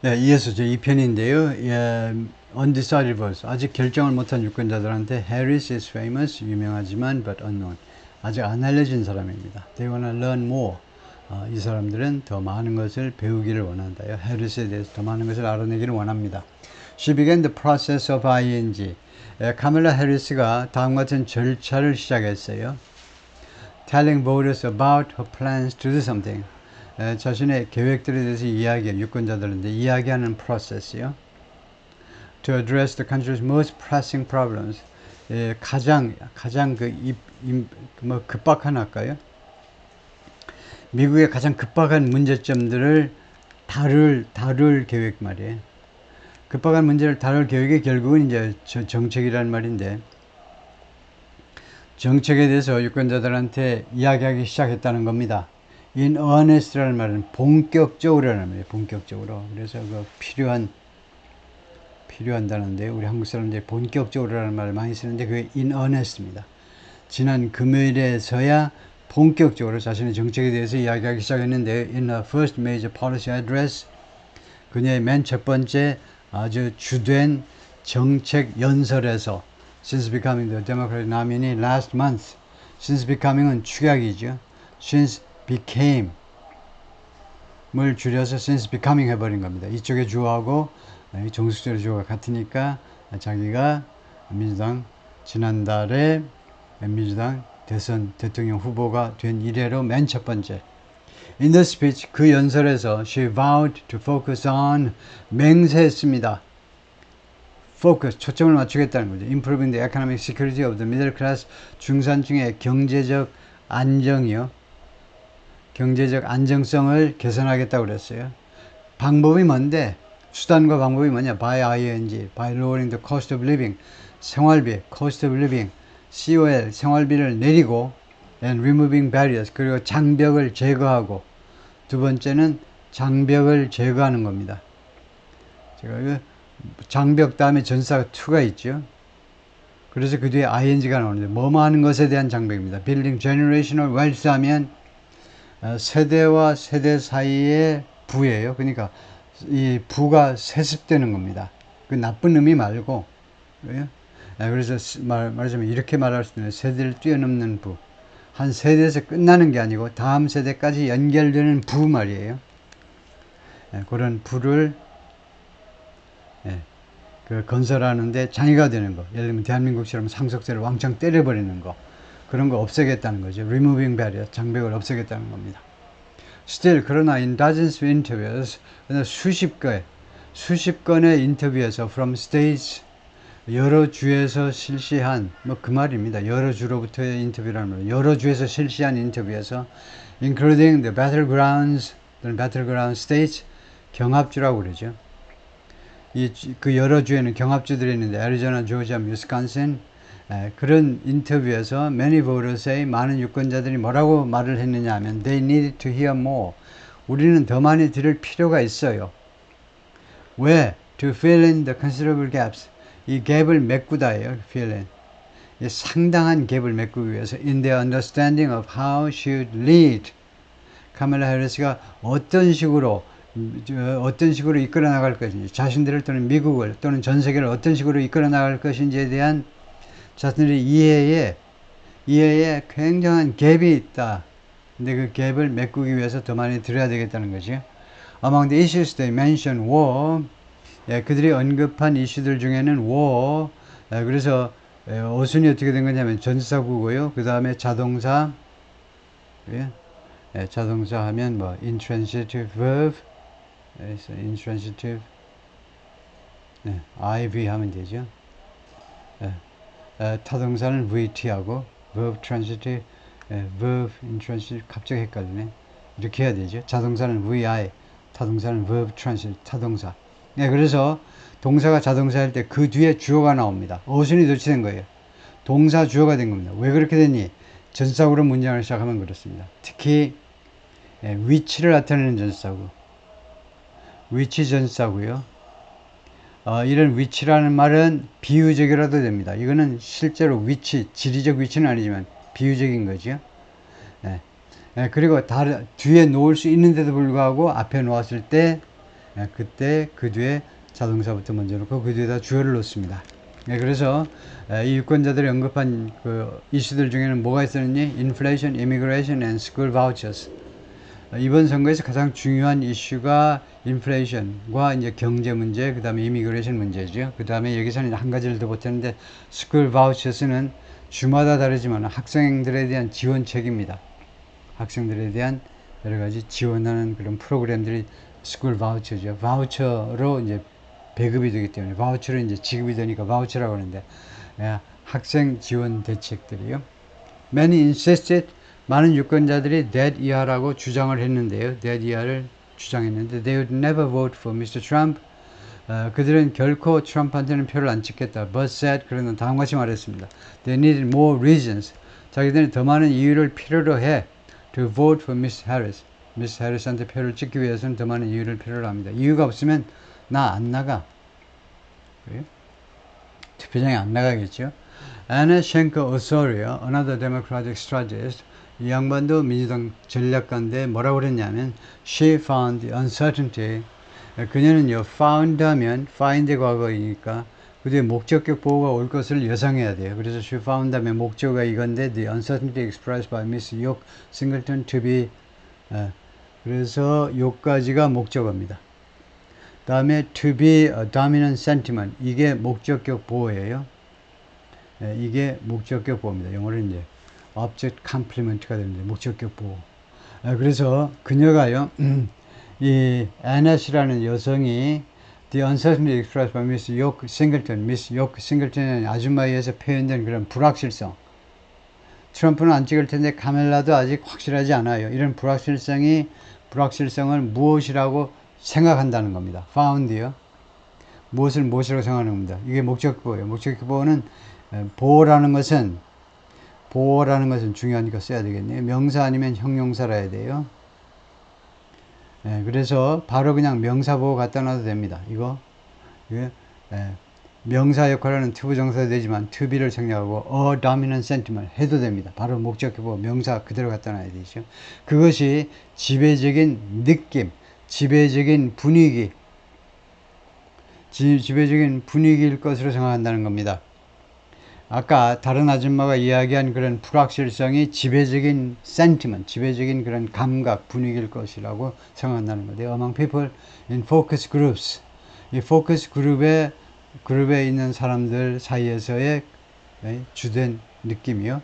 네, 이어서 제 2편인데요. 예, undecided voters, 아직 결정을 못한 유권자들한테 Harris is famous, 유명하지만 but unknown, 아직 안 알려진 사람입니다. They wanna learn more. 이 사람들은 더 많은 것을 배우기를 원한다요. Harris에 대해서 더 많은 것을 알아내기를 원합니다. She began the process of ing. 카멜라 해리스가 다음과 같은 절차를 시작했어요. Telling voters about her plans to do something. 자신의 계획들에 대해서 유권자들한테 이야기하는 프로세스요. To address the country's most pressing problems. 가장 급박한 할까요? 미국의 가장 급박한 문제점들을 다룰 계획 말이에요. 급박한 문제를 다룰 계획이 결국은 이제 정책이라는 말인데, 정책에 대해서 유권자들한테 이야기하기 시작했다는 겁니다. In earnest라는 말은 본격적으로라는 말이에요. 본격적으로. 그래서 그 필요한다는데, 우리 한국 사람들이 본격적으로라는 말을 많이 쓰는데 그게 in earnest입니다. 지난 금요일에서야 본격적으로 자신의 정책에 대해서 이야기하기 시작했는데, in her first major policy address, 그녀의 맨 첫 번째 아주 주된 정책 연설에서, since becoming the Democratic nominee last month, since becoming은 축약이죠. since became 을 줄여서 since becoming 해버린 겁니다. 이쪽의 주어하고 정수절의 주어가 같으니까 자기가 지난달에 민주당 대통령 후보가 된 이래로 맨 첫 번째 In the speech, 그 연설에서 she vowed to focus on, 맹세했습니다. focus, 초점을 맞추겠다는 거죠. Improving the economic security of the middle class, 중산층의 경제적 안정이요. 경제적 안정성을 개선하겠다고 그랬어요. 방법이 뭔데? 수단과 방법이 뭐냐? By ing, by lowering the cost of living, 생활비, cost of living, COL, 생활비를 내리고, and removing barriers, 그리고 장벽을 제거하고, 두 번째는 장벽을 제거하는 겁니다. 제가 장벽 다음에 전사가 to가 있죠. 그래서 그 뒤에 ing가 나오는데, 뭐뭐 하는 것에 대한 장벽입니다. Building generational wealth 하면 세대와 세대 사이의 부예요. 그러니까 이 부가 세습되는 겁니다. 그 나쁜 의미 말고, 그래서 말하자면 이렇게 말할 수 있는 세대를 뛰어넘는 부. 한 세대에서 끝나는 게 아니고 다음 세대까지 연결되는 부 말이에요. 그런 부를 건설하는데 장애가 되는 거. 예를 들면 대한민국처럼 상속세를 왕창 때려버리는 거. 그런 거 없애겠다는 거죠. Removing barrier, 장벽을 없애겠다는 겁니다. Still, 그러나 in dozens of interviews, 수십 건의 인터뷰에서 from states, 여러 주에서 실시한, 그 말입니다. 여러 주로부터의 인터뷰라는 말. 여러 주에서 실시한 인터뷰에서 including the battlegrounds, battleground states, 경합주라고 그러죠. 그 여러 주에는 경합주들이 있는데 애리조나, 조지아, 위스콘신, 그런 인터뷰에서 many voters의 많은 유권자들이 뭐라고 말을 했느냐 하면 they needed to hear more. 우리는 더 많이 들을 필요가 있어요. 왜? To fill in the considerable gaps. 이 갭을 메꾸다예요. fill in. 이 상당한 갭을 메꾸기 위해서 in their understanding of how she would lead. 카멜라 해리스가 어떤 식으로 이끌어 나갈 것인지, 자신들을 또는 미국을 또는 전 세계를 어떤 식으로 이끌어 나갈 것인지에 대한 자신들의 이해에 굉장한 갭이 있다. 근데 그 갭을 메꾸기 위해서 더 많이 들어야 되겠다는 거죠. Among the issues they mentioned were, 그들이 언급한 이슈들 중에는 were, 그래서 어순이 어떻게 된 거냐면 전사구고요. 그 다음에 자동사, 자동사 하면 뭐 intransitive verb, intransitive, IV 하면 되죠. 타동사는 VT하고 verb transitive, verb intransitive, 갑자기 헷갈리네. 이렇게 해야 되죠. 자동사는 VI, 타동사는 verb transitive, 타동사. 그래서 동사가 자동사 할 때 그 뒤에 주어가 나옵니다. 어순이 도치된 거예요. 동사 주어가 된 겁니다. 왜 그렇게 됐니? 전사구로 문장을 시작하면 그렇습니다. 특히 위치를 나타내는 전사구, 위치 전사구요. 이런 위치라는 말은 비유적이라도 됩니다. 이거는 실제로 위치, 지리적 위치는 아니지만 비유적인 거죠. 그리고 뒤에 놓을 수 있는데도 불구하고 앞에 놓았을 때 그때 그 뒤에 자동사부터 먼저 놓고 그 뒤에다 주어를 놓습니다. 그래서 이 유권자들이 언급한 그 이슈들 중에는 뭐가 있었느니 Inflation, Immigration and School Vouchers. 이번 선거에서 가장 중요한 이슈가 인플레이션과 이제 경제 문제, 그 다음에 이미그레이션 문제죠. 그 다음에 여기서는 한 가지를 더 보태는데 스쿨 바우처스는 주마다 다르지만 학생들에 대한 지원책입니다. 학생들에 대한 여러 가지 지원하는 그런 프로그램들이 스쿨 바우처죠. 바우처로 이제 배급이 되기 때문에 바우처로 이제 지급이 되니까 바우처라고 하는데 학생 지원 대책들이요. Many insisted 많은 유권자들이 that year라고 주장을 했는데요. that year를 주장했는데 they would never vote for Mr. Trump. 그들은 결코 트럼프한테는 표를 안 찍겠다. But said 그러는 다음과 같이 말했습니다. They needed more reasons. 자기들은 더 많은 이유를 필요로 해 to vote for Miss Harris. Miss Harris한테 표를 찍기 위해서는 더 많은 이유를 필요로 합니다. 이유가 없으면 나 안 나가. 그래요? 투표장에 안 나가겠죠. Anna Schenker Osorio, another Democratic strategist, 이 양반도 민주당 전략가인데 뭐라고 그랬냐면 she found the uncertainty. 그녀는요 found 하면 find 과거이니까 그 뒤에 목적격 보호가 올 것을 예상해야 돼요. 그래서 she found 하면 목적어가 이건데 the uncertainty expressed by Miss York Singleton to be 그래서 요까지가 목적어입니다. 다음에 to be a dominant sentiment 이게 목적격 보호예요. 이게 목적격 보호입니다. 영어로는 이제 object complement가 되는데 목적격 보호. 그래서 그녀가요 이 애넷이라는 여성이 the uncertainty expressed by Miss York Singleton, Miss York Singleton의 아줌마에 의해서 표현된 그런 불확실성. 트럼프는 안 찍을 텐데 카멜라도 아직 확실하지 않아요. 이런 불확실성을 무엇이라고 생각한다는 겁니다. found요. 무엇이라고 생각하는 겁니다. 이게 목적보호예요. 목적보호는 보호라는 것은 중요하니까 써야 되겠네요. 명사 아니면 형용사라 해야 돼요. 그래서 바로 그냥 명사보호 갖다 놔도 됩니다. 이거 명사 역할하는 to 부정사도 되지만 to be를 생략하고 a dominant sentiment 해도 됩니다. 바로 목적보호 명사 그대로 갖다 놔야 되죠. 그것이 지배적인 느낌, 지배적인 분위기일 것으로 생각한다는 겁니다. 아까 다른 아줌마가 이야기한 그런 불확실성이 지배적인 sentiment, 지배적인 그런 감각, 분위기일 것이라고 생각한다는 거예요. Among people in focus groups, 이 포커스 그룹에 있는 사람들 사이에서의 주된 느낌이요.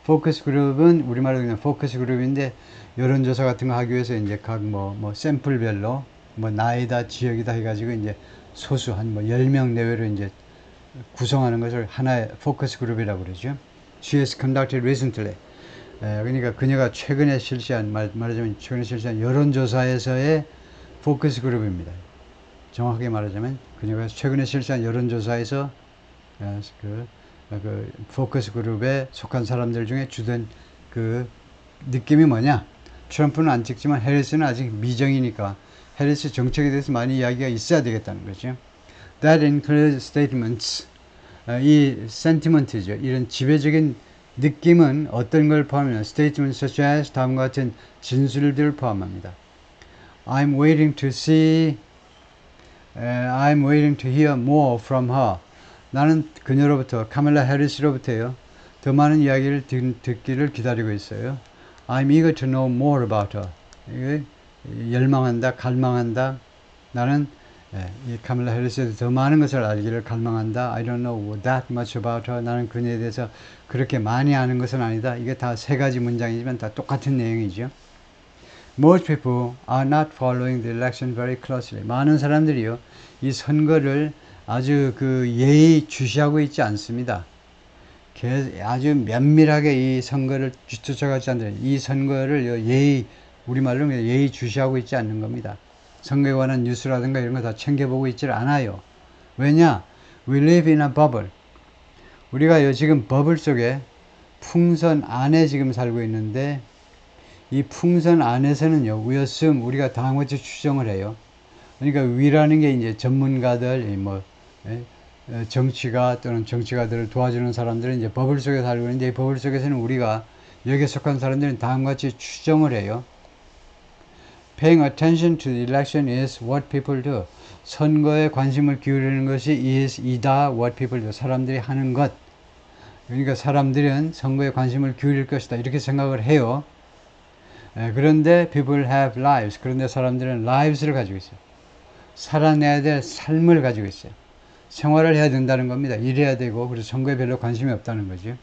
포커스 그룹은 우리말로 그냥 포커스 그룹인데 여론조사 같은 거 하기 위해서 이제 각 뭐 샘플별로 나이다 지역이다 해가지고 이제 소수 한 10명 내외로 이제 구성하는 것을 하나의 포커스 그룹이라고 그러죠. She has conducted recently. 그러니까 그녀가 최근에 실시한 여론조사에서의 포커스 그룹입니다. 정확하게 말하자면 그녀가 최근에 실시한 여론조사에서 그 포커스 그룹에 속한 사람들 중에 주된 그 느낌이 뭐냐? 트럼프는 안 찍지만 해리스는 아직 미정이니까 해리스 정책에 대해서 많이 이야기가 있어야 되겠다는 거죠. That includes statements. 이 sentiment죠. 이런 지배적인 느낌은 어떤 걸 포함하냐? Statements such as 다음과 같은 진술들을 포함합니다. I'm waiting to hear more from her. 나는 그녀로부터 카멜라 해리스로부터요 더 많은 이야기를 듣기를 기다리고 있어요. I'm eager to know more about her. 열망한다, 갈망한다. 나는 이 카멜라 해리스에 더 많은 것을 알기를 갈망한다. I don't know that much about her. 나는 그녀에 대해서 그렇게 많이 아는 것은 아니다. 이게 다 세 가지 문장이지만 다 똑같은 내용이죠. Most people are not following the election very closely. 많은 사람들이요 이 선거를 아주 예의 주시하고 있지 않습니다. 아주 면밀하게 이 선거를 쫓아가지 않는 이 선거를 우리말로 예의 주시하고 있지 않는 겁니다. 선거에 관한 뉴스라든가 이런 거 다 챙겨보고 있질 않아요. 왜냐? We live in a bubble. 우리가 지금 버블 속에 풍선 안에 지금 살고 있는데 이 풍선 안에서는요, we assume 우리가 다음과 같이 추정을 해요. 그러니까 we라는 게 이제 전문가들, 정치가 또는 정치가들을 도와주는 사람들은 이제 버블 속에 살고 있는데 이 버블 속에서는 우리가 여기에 속한 사람들은 다음과 같이 추정을 해요. Paying attention to the election is what people do. 선거에 관심을 기울이는 것이 이다 what people do. 사람들이 하는 것. 그러니까 사람들은 선거에 관심을 기울일 것이다. 이렇게 생각을 해요. 그런데 people have lives. 그런데 사람들은 lives를 가지고 있어요. 살아내야 될 삶을 가지고 있어요. 생활을 해야 된다는 겁니다. 일해야 되고 그래서 선거에 별로 관심이 없다는 거죠.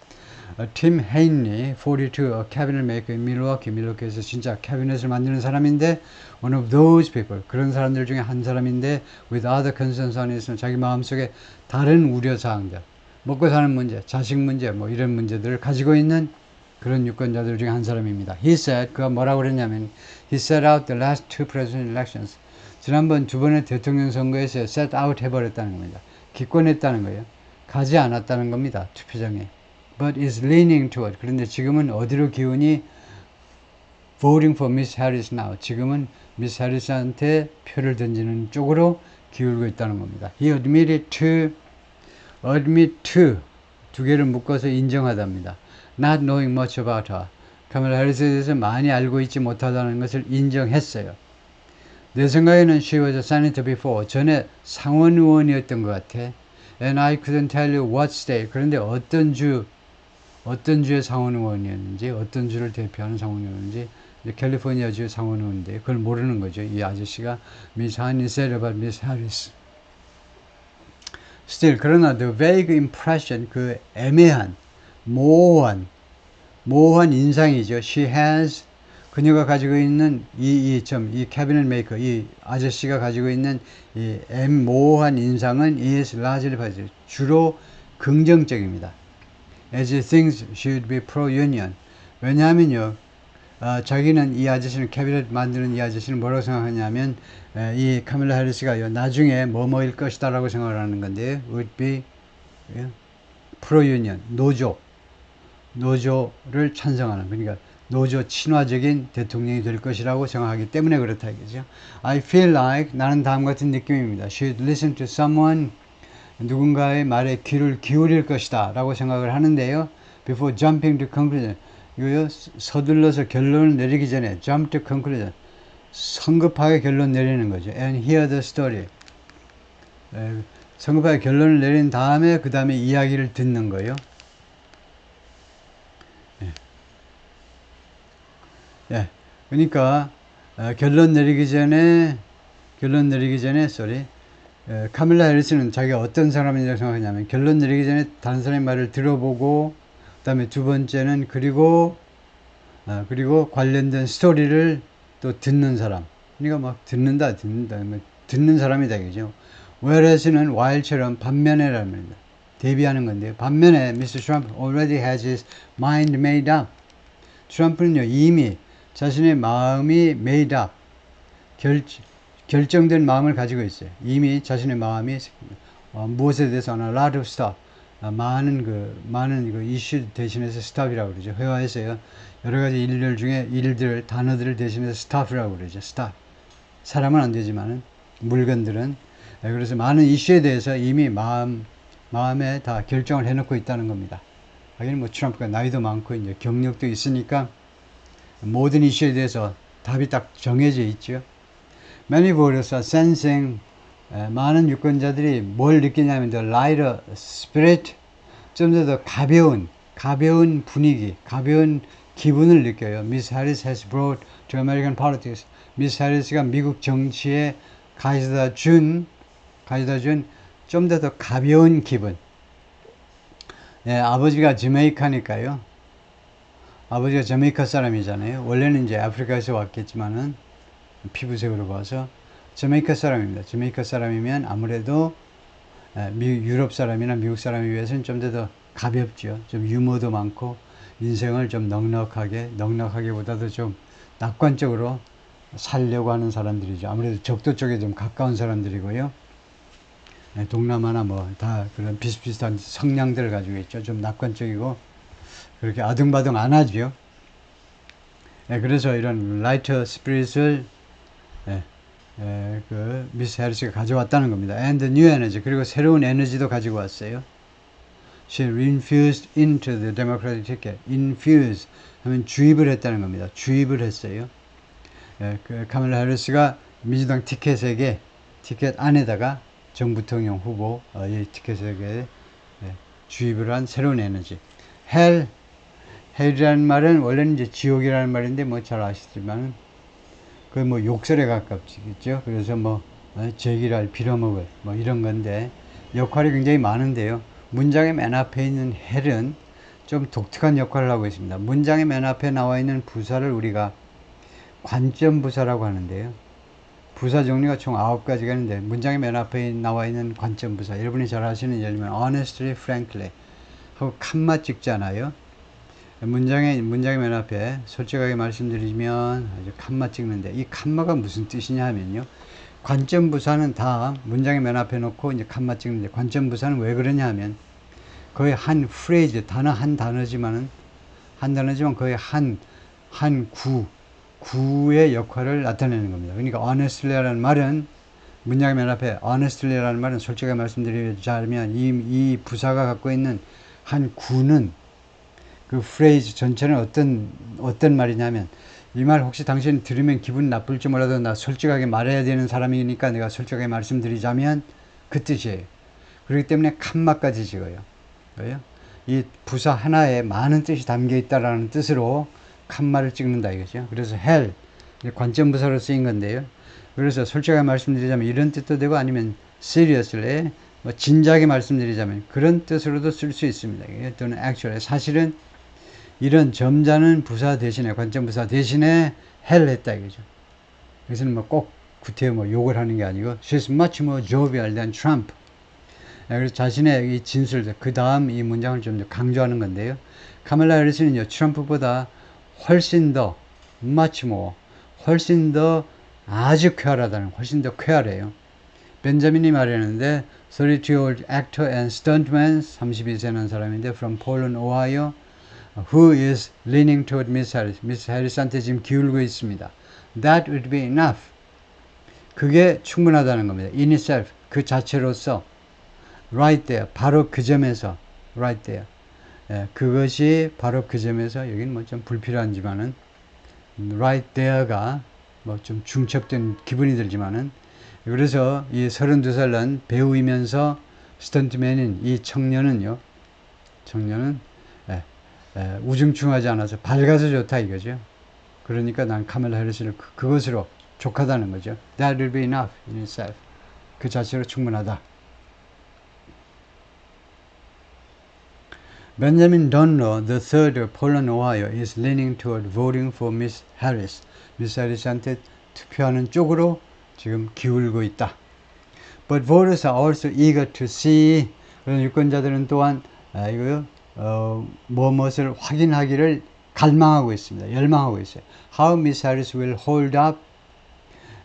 팀 헤인리, 42, a cabinet maker in Milwaukee. 밀워키에서 진짜 캐비넷을 만드는 사람인데 one of those people. 그런 사람들 중에 한 사람인데 with other concerns on his 자기 마음속에 다른 우려사항들. 먹고 사는 문제, 자식 문제, 뭐 이런 문제들을 가지고 있는 그런 유권자들 중에 한 사람입니다. He said, 그가 뭐라고 그랬냐면 He set out the last two president elections. 지난번 두 번의 대통령 선거에서 set out 해버렸다는 겁니다. 기권했다는 거예요. 가지 않았다는 겁니다. 투표장에. But is leaning toward. 그런데 지금은 어디로 기운이 voting for Miss Harris now. 지금은 Miss Harris한테 표를 던지는 쪽으로 기울고 있다는 겁니다. He admitted to 두 개를 묶어서 인정하답니다. Not knowing much about her. 카멜라 해리스에 대해서 많이 알고 있지 못하다는 것을 인정했어요. 내 생각에는 she was a senator before. 전에 상원 의원이었던 것 같아. And I couldn't tell you what state. 그런데 어떤 주의 상원 의원이었는지, 어떤 주를 대표하는 상원 의원인지, 캘리포니아주 상원 의원인데 그걸 모르는 거죠. 이 아저씨가 Miss Honey said about Miss Harris. Still, 그러나 the vague impression, 그 애매한, 모호한 인상이죠. She has, 그녀가 가지고 있는 이 cabinet maker, 이 아저씨가 가지고 있는 이 모호한 인상은 is largely positive, 주로 긍정적입니다. As he thinks she would be pro-union. 왜냐하면요, 자기는 이 아저씨는 캐비넷 만드는 이 아저씨는 뭐라고 생각하냐면 이 카멜라 해리스가 나중에 뭐뭐일 것이다 라고 생각을 하는 건데 would be pro-union, 노조를 찬성하는, 그러니까 노조 친화적인 대통령이 될 것이라고 생각하기 때문에 그렇다 이거죠. I feel like, 나는 다음 같은 느낌입니다. Should listen to someone, 누군가의 말에 귀를 기울일 것이다 라고 생각을 하는데요. Before jumping to conclusion, 이거요, 서둘러서 결론을 내리기 전에 jump to conclusion, 성급하게 결론 내리는 거죠. And hear the story, 성급하게 결론을 내린 다음에 그 다음에 이야기를 듣는 거예요. 그러니까 결론 내리기 전에 카밀라 해리스는 자기가 어떤 사람이라고 생각하냐면 결론 내리기 전에 다른 사람의 말을 들어보고 그 다음에 두 번째는 그리고 관련된 스토리를 또 듣는 사람. 그러니까 막 듣는 사람이다 이거죠. whereas는 while처럼 반면에라는 말입니다. 대비하는 건데요. 반면에 Mr. Trump already has his mind made up. 트럼프는요 이미 자신의 마음이 made up, 결정된 마음을 가지고 있어요. 이미 자신의 마음이 무엇에 대해서 a lot of stuff, 많은 이슈 대신해서 stuff이라고 그러죠. 회화에서요 여러 가지 일들 중에 단어들을 대신해서 stuff이라고 그러죠. stuff. 사람은 안 되지만은 물건들은. 그래서 많은 이슈에 대해서 이미 마음에 다 결정을 해놓고 있다는 겁니다. 하긴 뭐 트럼프가 나이도 많고 이제 경력도 있으니까 모든 이슈에 대해서 답이 딱 정해져 있죠. Many voters are sensing, 많은 유권자들이 뭘 느끼냐면 the lighter spirit, 좀 더 가벼운 분위기, 가벼운 기분을 느껴요. Miss Harris has brought to American politics. 미스 해리스가 미국 정치에 가져다 준 좀 더 가벼운 기분. 아버지가 저메이카니까요. 아버지가 저메이카 사람이잖아요. 원래는 이제 아프리카에서 왔겠지만은 피부색으로 봐서 저메이카 사람입니다. 저메이카 사람이면 아무래도 유럽 사람이나 미국 사람에 비해서는 좀 더 가볍죠. 좀 유머도 많고 인생을 좀 넉넉하게보다도 좀 낙관적으로 살려고 하는 사람들이죠. 아무래도 적도 쪽에 좀 가까운 사람들이고요. 동남아나 뭐 다 그런 비슷비슷한 성향들을 가지고 있죠. 좀 낙관적이고 그렇게 아등바등 안 하죠. 그래서 이런 라이터 스피릿을 그 미스 해리스가 가져왔다는 겁니다. And new energy, 그리고 새로운 에너지도 가지고 왔어요. She infused into the Democratic ticket. Infuse 하면 주입을 했다는 겁니다. 주입을 했어요. 그 카멀라 해리스가 민주당 티켓 안에다가 정 부통령 후보 이 티켓에게 주입을 한 새로운 에너지. 헬이라는 말은 원래는 이제 지옥이라는 말인데 뭐 잘 아시지만 그 뭐 욕설에 가깝겠죠. 그래서 뭐 제기랄 빌어먹을 뭐 이런 건데 역할이 굉장히 많은데요. 문장의 맨 앞에 있는 헬은 좀 독특한 역할을 하고 있습니다. 문장의 맨 앞에 나와 있는 부사를 우리가 관점 부사라고 하는데요. 부사 종류가 총 9가지가 있는데 문장의 맨 앞에 나와 있는 관점 부사, 여러분이 잘 아시는 예를 들면 honestly, frankly 하고 칸마 찍잖아요. 문장의 맨 앞에 솔직하게 말씀드리면 아주 칸마 찍는데 이 칸마가 무슨 뜻이냐 하면요. 관점 부사는 다 문장의 맨 앞에 놓고 이제 칸마 찍는데 관점 부사는 왜 그러냐 하면 거의 한 프레이즈, 한 단어지만 거의 한 구의 역할을 나타내는 겁니다. 그러니까 honestly라는 말은 문장의 맨 앞에 honestly라는 말은 솔직하게 말씀드리자면 이 부사가 갖고 있는 한 구는 그 프레이즈 전체는 어떤 말이냐면 이 말 혹시 당신 들으면 기분 나쁠지 몰라도 나 솔직하게 말해야 되는 사람이니까 내가 솔직하게 말씀드리자면 그 뜻이에요. 그렇기 때문에 칸마까지 찍어요. 그래요? 이 부사 하나에 많은 뜻이 담겨 있다라는 뜻으로 칸마를 찍는다 이거죠. 그래서 헬 관점 부사로 쓰인 건데요. 그래서 솔직하게 말씀드리자면 이런 뜻도 되고 아니면 seriously 뭐 진지하게 말씀드리자면 그런 뜻으로도 쓸 수 있습니다. 또는 actually 사실은 이런 점잖은 부사 대신에 관점 부사 대신에 헬 했다 이거죠. 그래서 뭐 꼭 구태여 뭐 욕을 하는 게 아니고 she's much more jovial than Trump. 그래서 자신의 이 진술 그 다음 이 문장을 좀 강조하는 건데요. 카멀라 해리스는요 트럼프보다 훨씬 더 much more 훨씬 더 아주 쾌활하다는 훨씬 더 쾌활해요. 벤자민이 말했는데 32-year-old actor and stuntman 32세 난 사람인데 from Poland, Ohio who is leaning toward Miss Harris. Miss Harris한테 지금 기울고 있습니다. That would be enough. 그게 충분하다는 겁니다. In itself 그 자체로서 right there 바로 그 점에서 right there 그것이 바로 그 점에서 여기는 뭐 좀 불필요한지만은 right there가 뭐 좀 중첩된 기분이 들지만은 그래서 이 32살 난 배우이면서 스턴트맨인 이 청년은 우중충하지 않아서 밝아서 좋다 이거죠. 그러니까 난 카멀라 해리스를 그것으로 족하다는 거죠. That will be enough in itself. 그 자체로 충분하다. Benjamin Dunno, the third of Poland, Ohio, is leaning toward voting for Miss Harris. Miss Harris한테 투표하는 쪽으로 지금 기울고 있다. But voters are also eager to see. 그런 유권자들은 또한 무엇을 확인하기를 갈망하고 있습니다. 열망하고 있어요. How Miss Harris will hold up.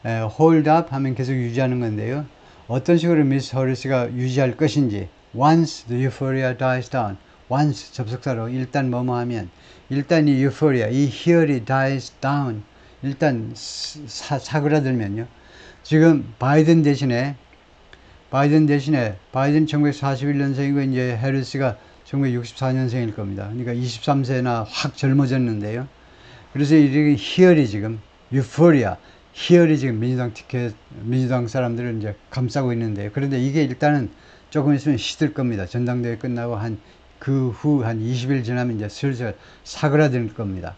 hold up 하면 계속 유지하는 건데요. 어떤 식으로 미스 해리스가 유지할 것인지. Once the euphoria dies down. once 접속사로 일단 뭐뭐 하면 일단 이 euphoria, 이 희열이 dies down. 일단 사그라들면요. 지금 바이든 대신에 바이든 1941년생이고 이제 해리스가 1964년생일 겁니다. 그러니까 23세나 확 젊어졌는데요. 그래서 이 희열이 지금 유포리아, 희열이 지금 민주당 사람들을 이제 감싸고 있는데요. 그런데 이게 일단은 조금 있으면 시들 겁니다. 전당대회 끝나고 그 후 한 20일 지나면 이제 슬슬 사그라들 겁니다.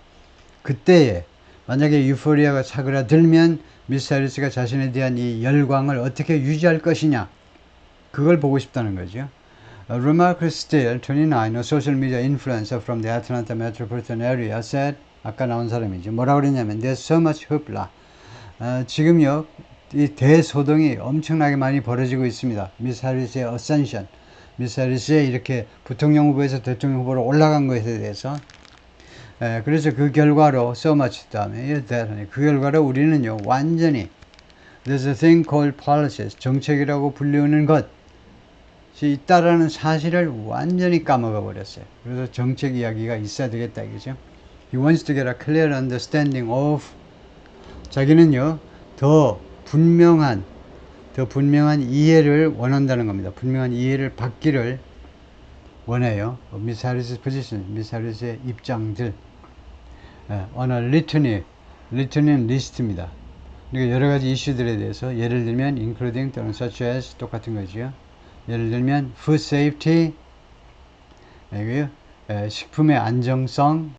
그때에 만약에 유포리아가 사그라들면 미스 해리스가 자신에 대한 이 열광을 어떻게 유지할 것이냐, 그걸 보고 싶다는 거죠. Remarque Steele, 29, a social media influencer from the Atlanta metropolitan area, said, 아까 나온 사람이죠. 뭐라고 그랬냐면, there's so much hoopla. 지금요, 이 대소동이 엄청나게 많이 벌어지고 있습니다. 미스 해리스의 ascension, 미스 해리스의 이렇게 부통령 후보에서 대통령 후보로 올라간 것에 대해서. 그래서 그 결과로 so much 다음에 그 결과로 우리는요, 완전히 there's a thing called policies, 정책이라고 불리우는 것 있다라는 사실을 완전히 까먹어 버렸어요. 그래서 정책 이야기가 있어야 되겠다 이거죠. He wants to get a clear understanding of. 자기는요 더 분명한 이해를 원한다는 겁니다. 분명한 이해를 받기를 원해요. 미스 해리스 포지션, 미스 해리스의 입장들. On a litany return은 리스트입니다. 그러니까 여러 가지 이슈들에 대해서 예를 들면 including 또는 such as 똑같은 거죠. 예를 들면 food safety, 식품의 안정성,